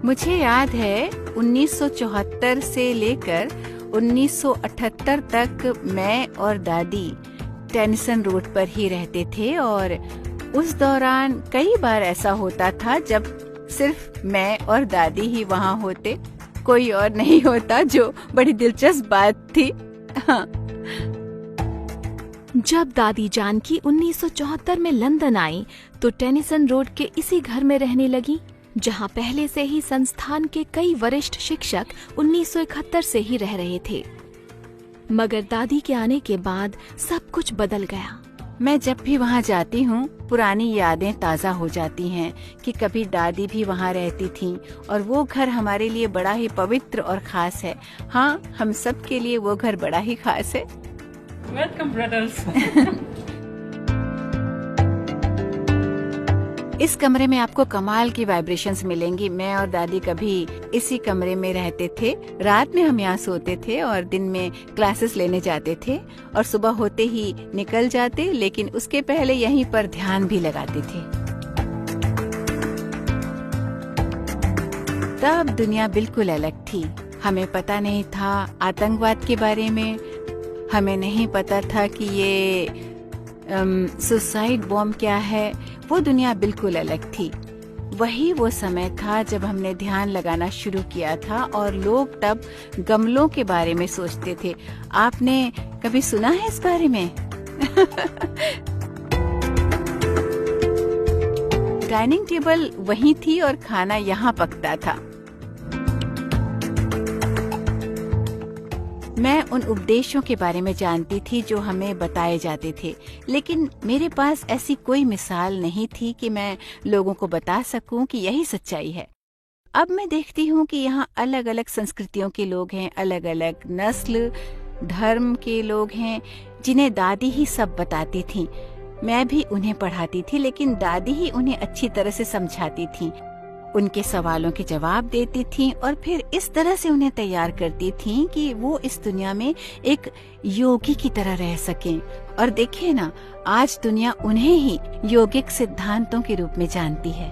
मुझे याद है 1974 से लेकर 1978 तक मैं और दादी टेनिसन रोड पर ही रहते थे और उस दौरान कई बार ऐसा होता था जब सिर्फ मैं और दादी ही वहाँ होते, कोई और नहीं होता, जो बड़ी दिलचस्प बात थी। हाँ। जब दादी जानकी 1974 में लंदन आई तो टेनिसन रोड के इसी घर में रहने लगी, जहां पहले से ही संस्थान के कई वरिष्ठ शिक्षक 1971 से ही रह रहे थे। मगर दादी के आने के बाद सब कुछ बदल गया। मैं जब भी वहाँ जाती हूँ पुरानी यादें ताज़ा हो जाती हैं कि कभी दादी भी वहाँ रहती थीं और वो घर हमारे लिए बड़ा ही पवित्र और खास है। हाँ, हम सब के लिए वो घर बड़ा ही खास है। Welcome brothers. इस कमरे में आपको कमाल की वाइब्रेशंस मिलेंगी। मैं और दादी कभी इसी कमरे में रहते थे। रात में हम यहाँ सोते थे और दिन में क्लासेस लेने जाते थे और सुबह होते ही निकल जाते, लेकिन उसके पहले यहीं पर ध्यान भी लगाते थे। तब दुनिया बिल्कुल अलग थी। हमें पता नहीं था आतंकवाद के बारे में, हमें नहीं पता था कि ये सुसाइड बॉम्ब क्या है। वो दुनिया बिल्कुल अलग थी। वही वो समय था जब हमने ध्यान लगाना शुरू किया था और लोग तब गमलों के बारे में सोचते थे। आपने कभी सुना है इस बारे में? डाइनिंग टेबल वहीं थी और खाना यहाँ पकता था। मैं उन उपदेशों के बारे में जानती थी जो हमें बताए जाते थे, लेकिन मेरे पास ऐसी कोई मिसाल नहीं थी कि मैं लोगों को बता सकूं कि यही सच्चाई है। अब मैं देखती हूं कि यहाँ अलग अलग संस्कृतियों के लोग हैं, अलग अलग नस्ल धर्म के लोग हैं, जिन्हें दादी ही सब बताती थी। मैं भी उन्हें पढ़ाती थी, लेकिन दादी ही उन्हें अच्छी तरह से समझाती थी, उनके सवालों के जवाब देती थीं और फिर इस तरह से उन्हें तैयार करती थीं कि वो इस दुनिया में एक योगी की तरह रह सकें। और देखिए ना, आज दुनिया उन्हें ही योगिक सिद्धांतों के रूप में जानती है।